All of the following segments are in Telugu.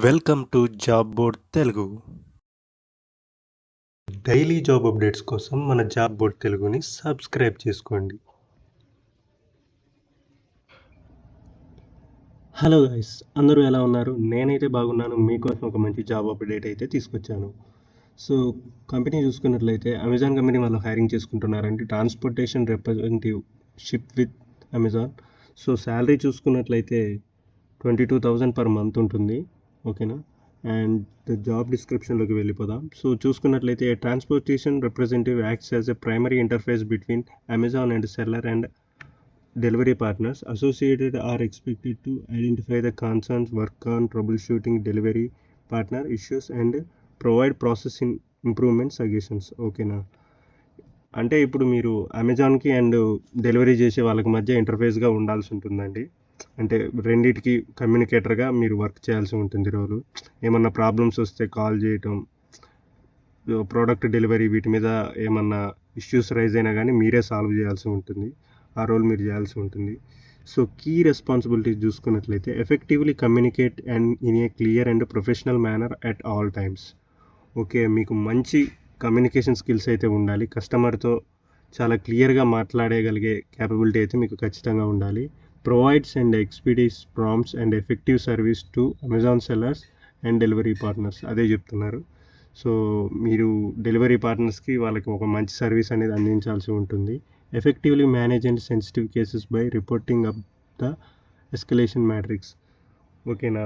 Welcome to job board Telugu. Daily job updates కోసం మన జాబ్ బోర్డ్ తెలుగుని సబ్స్క్రైబ్ చేసుకోండి. హలో గైస్, అందరూ ఎలా ఉన్నారు? నేనైతే బాగున్నాను. మీకోసం ఒక మంచి జాబ్ అప్డేట్ అయితే తీసుకొచ్చాను. సో కంపెనీ చూసుకున్నట్లయితే అమెజాన్ కంపెనీ వాళ్ళు హైరింగ్ చేసుకుంటున్నారండి. Transportation representative ship with Amazon. So salary చూసుకున్నట్లయితే 22,000 పర్ మంత్ ఉంటుంది. ఓకేనా? అండ్ జాబ్ డిస్క్రిప్షన్లోకి వెళ్ళిపోదాం. సో చూసుకున్నట్లయితే transportation representative acts as a primary interface between Amazon and seller and delivery partners. Associated are expected to identify the concerns, work on troubleshooting delivery partner issues and provide process improvement suggestions. ఓకేనా? అంటే ఇప్పుడు మీరు అమెజాన్కి అండ్ డెలివరీ చేసే వాళ్ళకి మధ్య ఇంటర్ఫేస్గా ఉండాల్సి ఉంటుందండి. అంటే రెండింటికి కమ్యూనికేటర్గా మీరు వర్క్ చేయాల్సి ఉంటుంది రోజు. ఏమన్నా ప్రాబ్లమ్స్ వస్తే కాల్ చేయటం, ప్రోడక్ట్ డెలివరీ వీటి మీద ఏమన్నా ఇష్యూస్ రైజ్ అయినా కానీ మీరే సాల్వ్ చేయాల్సి ఉంటుంది. ఆ రోల్ మీరు చేయాల్సి ఉంటుంది. సో కీ రెస్పాన్సిబిలిటీస్ చూసుకున్నట్లయితే effectively communicate and in a clear and professional manner at all times. Okay, మీకు మంచి కమ్యూనికేషన్ స్కిల్స్ అయితే ఉండాలి. కస్టమర్తో చాలా క్లియర్గా మాట్లాడగలిగే క్యాపబిలిటీ అయితే మీకు ఖచ్చితంగా ఉండాలి. Provides and expeditious prompts and effective service to Amazon sellers and delivery partners. అదే చెప్తున్నారు. సో మీరు డెలివరీ పార్ట్నర్స్కి వాళ్ళకి ఒక మంచి సర్వీస్ అనేది అందించాల్సి ఉంటుంది. Effectively manage and sensitive cases by reporting up the escalation matrix. ఓకేనా?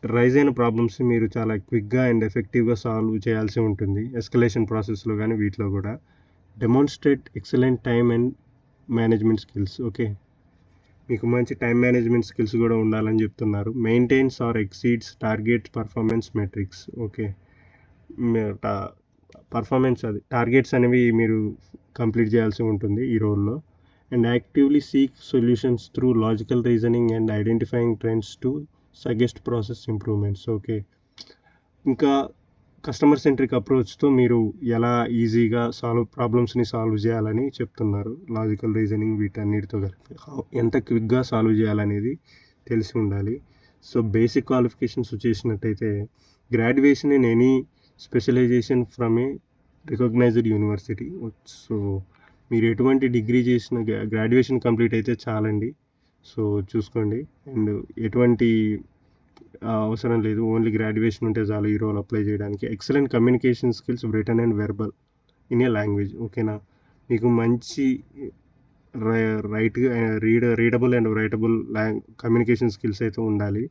రైజ్ అయిన ప్రాబ్లమ్స్ మీరు చాలా క్విక్గా అండ్ ఎఫెక్టివ్గా సాల్వ్ చేయాల్సి ఉంటుంది ఎస్కలేషన్ ప్రాసెస్లో కానీ వీటిలో కూడా. Demonstrate excellent time and management skills. Okay, మీకు మంచి టైం మేనేజ్మెంట్ స్కిల్స్ కూడా ఉండాలని చెప్తున్నారు. Maintains or exceeds target performance metrics. Okay, performance అది టార్గెట్స్ అనేవి మీరు కంప్లీట్ చేయాల్సి ఉంటుంది ఈ రోల్లో. And actively seek solutions through logical reasoning and identifying trends to suggest process improvements. Okay, ఇంకా కస్టమర్ సెంట్రిక్ అప్రోచ్తో మీరు ఎలా ఈజీగా ప్రాబ్లమ్స్ని సాల్వ్ చేయాలని చెప్తున్నారు. లాజికల్ రీజనింగ్ వీటన్నిటితో కలిపి ఎంత క్విక్గా సాల్వ్ చేయాలనేది తెలిసి ఉండాలి. సో బేసిక్ క్వాలిఫికేషన్స్ చేసినట్టయితే graduation in any specialization from a recognized university. So మీరు ఎటువంటి డిగ్రీ చేసిన గ్రాడ్యుయేషన్ కంప్లీట్ అయితే చాలండి. సో చూసుకోండి. అండ్ ఎటువంటి అవసరం లేదు, ఓన్లీ గ్రాడ్యుయేషన్ ఉంటే చాలు ఈ రోల్ అప్లై చేయడానికి. Excellent communication skills written and verbal in a language. ఓకేనా? మీకు మంచి readable and writable communication skills అయితే ఉండాలి.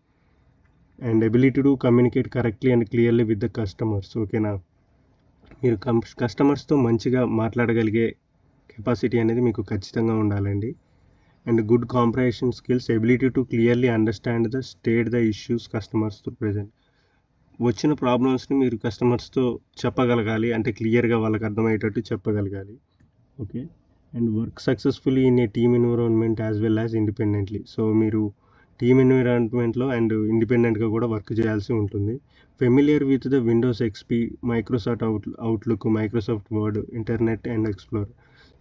And ability to communicate correctly and clearly with the customers. ఓకేనా? మీరు కస్టమర్స్తో మంచిగా మాట్లాడగలిగే కెపాసిటీ అనేది మీకు ఖచ్చితంగా ఉండాలండి. And good comprehension skills, ability to clearly understand the state the issues customers to present. వచ్చిన ప్రాబ్లమ్స్ని మీరు కస్టమర్స్తో చెప్పగలగాలి, అంటే క్లియర్గా వాళ్ళకి అర్థమయ్యేటట్టు చెప్పగలగాలి. Okay, and work successfully in a team environment as well as independently. So మీరు టీమ్ ఎన్విరాన్మెంట్లో అండ్ ఇండిపెండెంట్గా కూడా వర్క్ చేయాల్సి ఉంటుంది. Familiar with the Windows XP, Microsoft outlook, Microsoft word, internet and explore.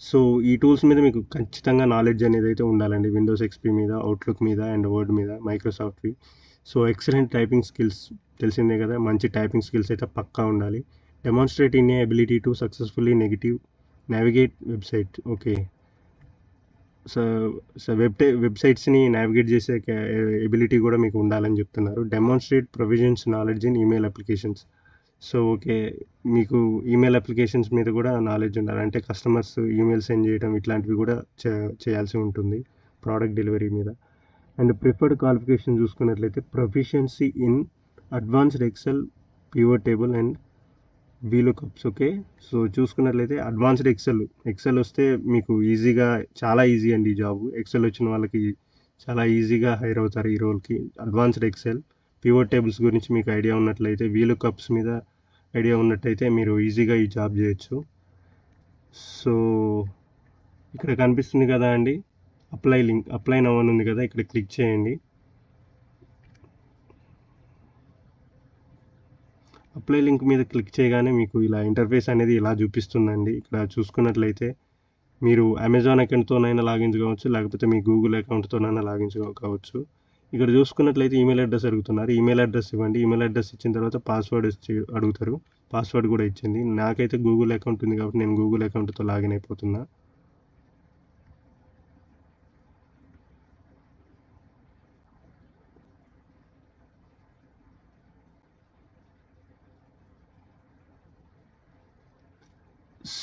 So ఈ టూల్స్ మీద మీకు ఖచ్చితంగా నాలెడ్జ్ అనేది అయితే ఉండాలండి. విండోస్ ఎక్స్పీ మీద, అవుట్లుక్ మీద అండ్ వర్డ్ మీద, మైక్రోసాఫ్ట్వి. సో ఎక్సలెంట్ టైపింగ్ స్కిల్స్ తెలిసిందే కదా, మంచి టైపింగ్ స్కిల్స్ అయితే పక్కా ఉండాలి. Demonstrate in a ability to successfully navigate website. Okay, so వెబ్సైట్స్ని నావిగేట్ చేసే ఎబిలిటీ కూడా మీకు ఉండాలని చెప్తున్నారు. Demonstrate provisions knowledge in email applications. So okay, మీకు ఈమెయిల్ అప్లికేషన్స్ మీద కూడా నాలెడ్జ్ ఉండాలి, అంటే కస్టమర్స్ ఈమెయిల్ సెండ్ చేయడం ఇట్లాంటివి కూడా చేయాల్సి ఉంటుంది ప్రోడక్ట్ డెలివరీ మీద. అండ్ ప్రిఫర్డ్ క్వాలిఫికేషన్ చూసుకున్నట్లయితే proficiency in advanced Excel, pivot table and VLOOKUPs. Okay, so చూసుకున్నట్లయితే అడ్వాన్స్డ్ ఎక్సెల్ వస్తే మీకు ఈజీగా, చాలా ఈజీ అండి ఈ జాబ్. ఎక్సెల్ వచ్చిన వాళ్ళకి చాలా ఈజీగా హైర్ అవుతారు ఈ రోల్కి. అడ్వాన్స్డ్ ఎక్సెల్, పివట్ టేబుల్స్ గురించి మీకు ఐడియా ఉన్నట్లయితే, వీలుకప్స్ మీద ఐడియా ఉన్నట్టయితే మీరు ఈజీగా ఈ జాబ్ చేయొచ్చు. సో ఇక్కడ కనిపిస్తుంది కదా అండి అప్లై నౌ అని ఉంది కదా, ఇక్కడ క్లిక్ చేయండి. అప్లై లింక్ మీద క్లిక్ చేయగానే మీకు ఇలా ఇంటర్ఫేస్ అనేది ఇలా చూపిస్తుందండి. ఇక్కడ చూసుకున్నట్లయితే మీరు అమెజాన్ అకౌంట్తోనైనా లాగిన్ కావచ్చు, లేకపోతే మీ గూగుల్ అకౌంట్తోనైనా లాగిన్ కావచ్చు. ఇక్కడ చూసుకున్నట్లయితే ఈమెయిల్ అడ్రస్ అడుగుతున్నారు. ఈమెయిల్ అడ్రస్ ఇవ్వండి. ఈమెయిల్ అడ్రస్ ఇచ్చిన తర్వాత పాస్వర్డ్ అడుగుతారు. పాస్వర్డ్ కూడా ఇచ్చింది. నాకైతే గూగుల్ అకౌంట్ ఉంది కాబట్టి నేను గూగుల్ అకౌంట్తో లాగిన్ అయిపోతున్నా.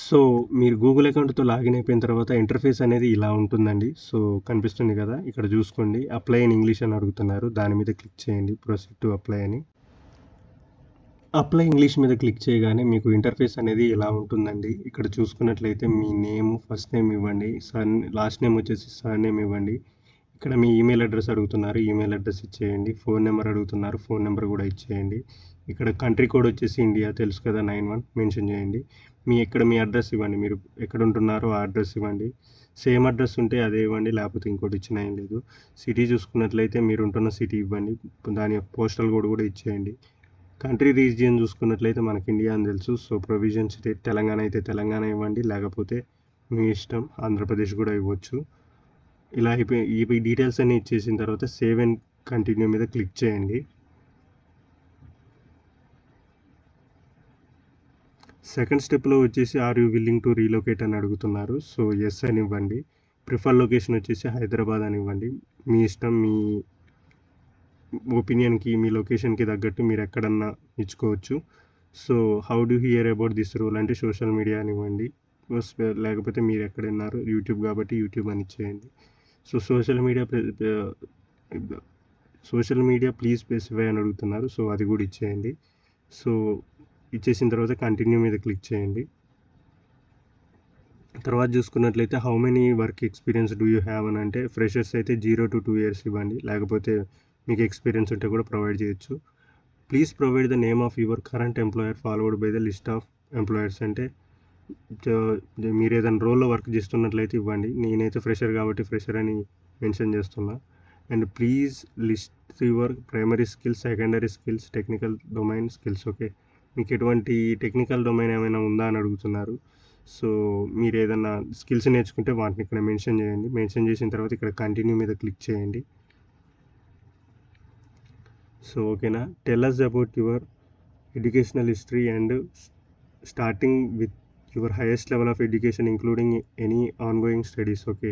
సో మీరు గూగుల్ అకౌంట్తో లాగిన్ అయిపోయిన తర్వాత ఇంటర్ఫేస్ అనేది ఇలా ఉంటుందండి. సో కనిపిస్తుంది కదా, ఇక్కడ చూసుకోండి. అప్లై ఇన్ ఇంగ్లీష్ అని అడుగుతున్నారు. దాని మీద క్లిక్ చేయండి. ప్రొసీడ్ టు అప్లై అని. అప్లై ఇంగ్లీష్ మీద క్లిక్ చేయగానే మీకు ఇంటర్ఫేస్ అనేది ఇలా ఉంటుందండి. ఇక్కడ చూసుకున్నట్లయితే మీ నేమ్, ఫస్ట్ నేమ్ ఇవ్వండి. లాస్ట్ నేమ్ వచ్చేసి సర్ నేమ్ ఇవ్వండి. ఇక్కడ మీ ఈమెయిల్ అడ్రస్ అడుగుతున్నారు. ఈమెయిల్ అడ్రస్ ఇచ్చేయండి. ఫోన్ నెంబర్ అడుగుతున్నారు. ఫోన్ నెంబర్ కూడా ఇచ్చేయండి. ఇక్కడ కంట్రీ కోడ్ వచ్చేసి ఇండియా, తెలుసు కదా, 91 మెన్షన్ చేయండి. మీ అడ్రస్ ఇవ్వండి. మీరు ఎక్కడ ఉంటున్నారో ఆ అడ్రస్ ఇవ్వండి. సేమ్ అడ్రస్ ఉంటే అదే ఇవ్వండి, లేకపోతే ఇంకోటి ఇచ్చినా ఏం లేదు. సిటీ చూసుకున్నట్లయితే మీరు ఉంటున్న సిటీ ఇవ్వండి. దాని పోస్టల్ కోడ్ కూడా ఇచ్చేయండి. కంట్రీ రీజియన్ చూసుకున్నట్లయితే మనకి ఇండియా అని తెలుసు. సో ప్రొవిజన్ స్టేట్ తెలంగాణ అయితే తెలంగాణ ఇవ్వండి, లేకపోతే మీ ఇష్టం ఆంధ్రప్రదేశ్ కూడా ఇవ్వచ్చు. ఇలా అయిపోయి ఈ డీటెయిల్స్ అన్ని ఇచ్చేసిన తర్వాత సేవ్ అండ్ కంటిన్యూ మీద క్లిక్ చేయండి. సెకండ్ స్టెప్లో వచ్చేసి are you willing to relocate అని అడుగుతున్నారు. సో ఎస్ అని ఇవ్వండి. ప్రిఫర్ లొకేషన్ వచ్చేసి హైదరాబాద్ అని ఇవ్వండి. మీ ఇష్టం, మీ ఒపీనియన్కి, మీ లొకేషన్కి తగ్గట్టు మీరు ఎక్కడన్నా ఇచ్చుకోవచ్చు. So how do hear about this rule అంటే సోషల్ మీడియా అని ఇవ్వండి. లేకపోతే మీరు ఎక్కడున్నారు, యూట్యూబ్ కాబట్టి యూట్యూబ్ అని ఇచ్చేయండి. So social media please specify అని అడుగుతున్నారు. సో అది కూడా ఇచ్చేయండి. సో ఇచ్చేసిన తర్వాత కంటిన్యూ మీద క్లిక్ చేయండి. తర్వాత చూసుకున్నట్లయితే how many work experience do you have అని అంటే ఫ్రెషర్స్ అయితే 0 to 2 years ఇవ్వండి, లేకపోతే మీకు ఎక్స్పీరియన్స్ ఉంటే కూడా ప్రొవైడ్ చేయొచ్చు. Please provide the name of your current employer followed by the list of employers అంటే మీరు ఏదైనా రోల్లో వర్క్ చేస్తున్నట్లయితే ఇవ్వండి. నేనైతే ఫ్రెషర్ కాబట్టి ఫ్రెషర్ అని మెన్షన్ చేస్తున్నా. And please list your primary skills, secondary skills, technical domain skills. Okay, మీకు ఎటువంటి టెక్నికల్ డొమైన్ ఏమైనా ఉందా అని అడుగుతున్నారు. సో మీరు ఏదైనా స్కిల్స్ నేర్చుకుంటే వాటిని ఇక్కడ మెన్షన్ చేయండి. మెన్షన్ చేసిన తర్వాత ఇక్కడ కంటిన్యూ మీద క్లిక్ చేయండి. సో ఓకేనా, tell us about your educational history and starting with your highest level of education including any ongoing studies. Okay,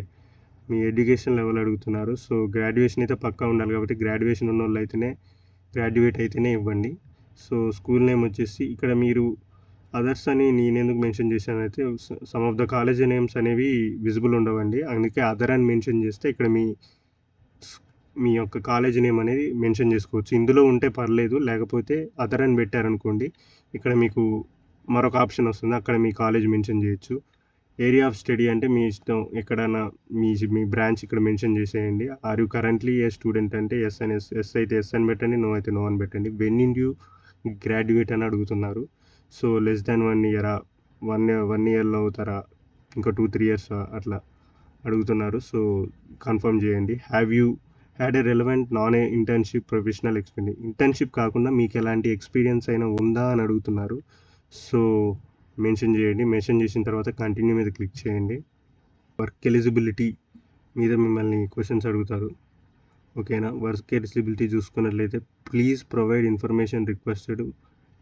మీ ఎడ్యుకేషన్ లెవెల్ అడుగుతున్నారు. సో గ్రాడ్యుయేషన్ అయితే పక్కా ఉండాలి కాబట్టి గ్రాడ్యుయేషన్ ఉన్న వాళ్ళు అయితేనే, గ్రాడ్యుయేట్ అయితేనే ఇవ్వండి. సో స్కూల్ నేమ్ వచ్చేసి ఇక్కడ మీరు అదర్స్ అని నేను ఎందుకు మెన్షన్ చేశాను అయితే some of the college names అనేవి విజిబుల్ ఉండవండి. అందుకే అదర్ అని మెన్షన్ చేస్తే ఇక్కడ మీ యొక్క కాలేజ్ నేమ్ అనేది మెన్షన్ చేసుకోవచ్చు. ఇందులో ఉంటే పర్లేదు, లేకపోతే అదర్ అని పెట్టారనుకోండి ఇక్కడ మీకు మరొక ఆప్షన్ వస్తుంది, అక్కడ మీ కాలేజ్ మెన్షన్ చేయొచ్చు. ఏరియా ఆఫ్ స్టడీ అంటే మీ ఇష్టం, ఎక్కడైనా మీ బ్రాంచ్ ఇక్కడ మెన్షన్ చేసేయండి. Are you currently a student అంటే ఎస్ అని, ఎస్ అయితే ఎస్ అని పెట్టండి, నో అయితే నో అని పెట్టండి. వెన్ ఇన్ యూ గ్రాడ్యుయేట్ అని అడుగుతున్నారు. సో లెస్ దాన్ 1 year, 1 yearలో అవుతారా, ఇంకా 2-3 years అట్లా అడుగుతున్నారు. సో కన్ఫర్మ్ చేయండి. Have you had a relevant non internship professional experience, internship కాకుండా మీకు ఎలాంటి ఎక్స్పీరియన్స్ అయినా ఉందా అని అడుగుతున్నారు. సో మెన్షన్ చేయండి. మెన్షన్ చేసిన తర్వాత కంటిన్యూ మీద క్లిక్ చేయండి. వర్క్ ఎలిజిబిలిటీ మీద మిమ్మల్ని క్వశ్చన్స్ అడుగుతారు. ఓకేనా, వర్క్ ఎలిజిబిలిటీ చూసుకున్నట్లయితే please provide information requested.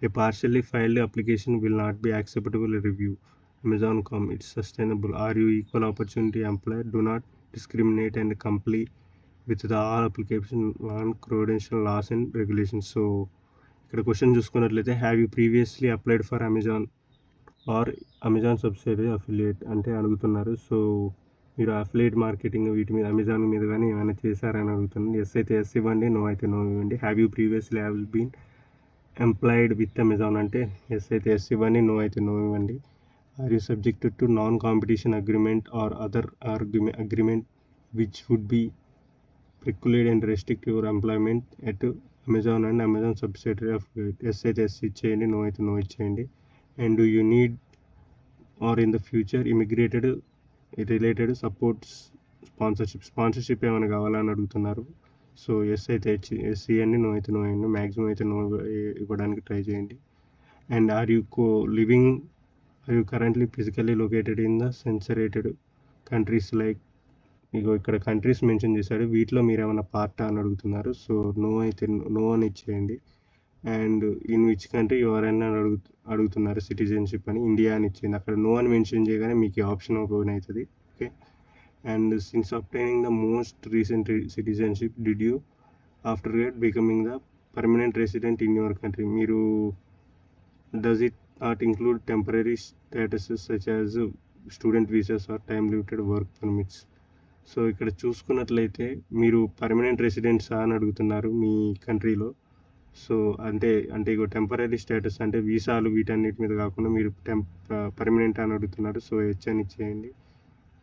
A partially filed application will not be acceptable review. Amazon.com, it's sustainable. Are you equal opportunity employer? Do not discriminate and comply with the all application on credential laws and regulations. So ఇక్కడ క్వశ్చన్ చూసుకున్నట్లయితే have you previously applied for Amazon or Amazon subsidiary affiliate అంటే అడుగుతున్నారు. సో మీరు అఫిలియేట్ మార్కెటింగ్ వీటి మీద, అమెజాన్ మీద కానీ ఏమైనా చేశారని అడుగుతున్నాను. ఎస్ అయితే ఎస్ ఇవ్వండి, నో అయితే నో ఇవ్వండి. Have you previously have been employed with Amazon అంటే ఎస్ అయితే ఎస్ ఇవ్వండి, నో అయితే నో ఇవ్వండి. Are you subjected to non-competition agreement or other agreement which would be preclude and restrict your employment at Amazon and Amazon subsidiary of yes అయితే yes ఇచ్చేయండి, నో అయితే నో ఇచ్చేయండి. And do you need or in the future immigrated related supports sponsorship ఏమైనా కావాలని అడుగుతున్నారు. సో ఎస్ అయితే ఎస్ ఇవ్వండి, నో అయితే నో ఇవ్వండి. మ్యాక్సిమం అయితే నో ఇవ్వడానికి ట్రై చేయండి. And are you currently physically located in the censored countries like ఇగో ఇక్కడ కంట్రీస్ మెన్షన్ చేశాడు, వీటిలో మీరు ఏమైనా పార్టా అని అడుగుతున్నారు. సో నో అయితే నో అని ఇచ్చేయండి. అండ్ ఇన్ విచ్ కంట్రీ ఎవరైనా అడుగుతున్నారు సిటిజన్షిప్ అని, ఇండియా అని ఇచ్చేయండి. అక్కడ నో అని మెన్షన్ చేయగానే మీకు ఆప్షన్ ఓపెన్ అవుతుంది. Okay. And since obtaining the most recent citizenship did you after becoming the permanent resident in your country, మీరు does it not include temporary statuses such as student visas or time limited work permits. So ఇక్కడ చూసుకున్నట్లయితే మీరు పర్మనెంట్ రెసిడెంట్సా అని అడుగుతున్నారు మీ కంట్రీలో. సో అంటే ఇగో టెంపరీ స్టేటస్ అంటే వీసాలు వీటన్నిటి మీద కాకుండా మీరు పర్మనెంట్ అని అడుగుతున్నారు. సో హెచ్ అని ఇచ్చేయండి.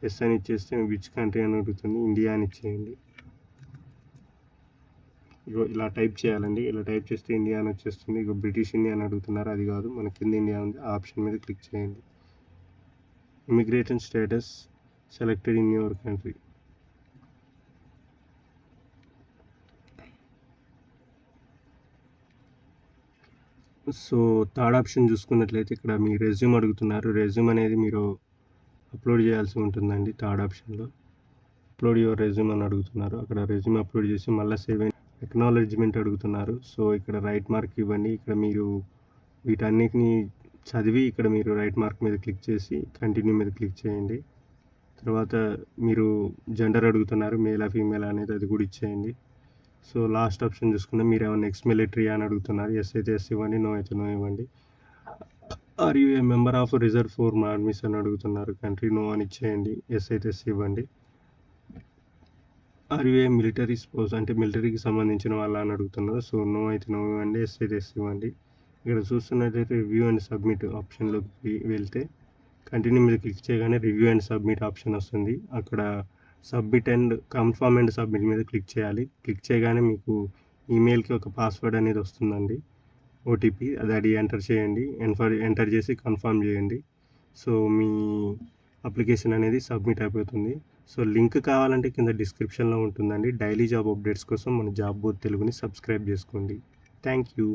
ఎస్ అని ఇచ్చేస్తే విచ్ కంట్రీ అని అడుగుతుంది, ఇండియా అని ఇచ్చేయండి. ఇగో ఇలా టైప్ చేయాలండి. ఇలా టైప్ చేస్తే ఇండియా అని వచ్చేస్తుంది. ఇగో బ్రిటిష్ ఇండియా అని అడుగుతున్నారు, అది కాదు, మన కింద ఇండియా ఉంది, ఆ ఆప్షన్ మీద క్లిక్ చేయండి. Immigration status selected in your country. So third option చూసుకున్నట్లయితే ఇక్కడ మీ రెజ్యూమ్ అడుగుతున్నారు. రెజ్యూమ్ అనేది మీరు అప్లోడ్ చేయాల్సి ఉంటుందండి. థర్డ్ ఆప్షన్లో అప్లోడ్ యువర్ రెజ్యూమ్ అని అడుగుతున్నారు. అక్కడ రెజ్యూమ్ అప్లోడ్ చేసి మళ్ళీ సేవ్ ఎక్నాలెడ్జ్మెంట్ అడుగుతున్నారు. సో ఇక్కడ రైట్ మార్క్ ఇవ్వండి. ఇక్కడ మీరు వీటన్నిటిని చదివి ఇక్కడ మీరు రైట్ మార్క్ మీద క్లిక్ చేసి కంటిన్యూ మీద క్లిక్ చేయండి. తర్వాత మీరు జెండర్ అడుగుతున్నారు, మేలా ఫీమేల్ అనేది, అది కూడా ఇచ్చేయండి. సో లాస్ట్ ఆప్షన్ చూసుకుంటే మీరు ఏమైనా ఎక్స్ మిలిటరీ అని అడుగుతున్నారు. ఎస్ అయితే ఎస్ ఇవ్వండి, నో అయితే నో ఇవ్వండి. Are you a member of reserve for armies అని అడుగుతున్నారు. కంట్రీ నో అని ఇచ్చేయండి, ఎస్ అయితే ఎస్ ఇవ్వండి. Are you a military sports అంటే మిలిటరీకి సంబంధించిన వాళ్ళ అని అడుగుతున్నారు. సో నో అయితే నో ఇవ్వండి, ఎస్ అయితే ఎస్ ఇవ్వండి. ఇక్కడ చూస్తున్నట్లయితే రివ్యూ అండ్ సబ్మిట్ ఆప్షన్లోకి వెళ్తే కంటిన్యూ మీద క్లిక్ చేయగానే రివ్యూ అండ్ సబ్మిట్ ఆప్షన్ వస్తుంది. అక్కడ submit and confirm and submit మీద క్లిక్ చేయాలి. క్లిక్ చేయగానే మీకు ఈమెయిల్కి ఒక పాస్వర్డ్ అనేది వస్తుందండి, ఓటీపీ, అది ఎంటర్ చేయండి. ఎంటర్ చేసి కన్ఫర్మ్ చేయండి. సో మీ అప్లికేషన్ అనేది సబ్మిట్ అయిపోతుంది. సో లింక్ కావాలంటే కింద డిస్క్రిప్షన్లో ఉంటుందండి. డైలీ జాబ్ అప్డేట్స్ కోసం మన జాబ్ బోర్డ్ తెలుగుని సబ్స్క్రైబ్ చేసుకోండి. Thank you.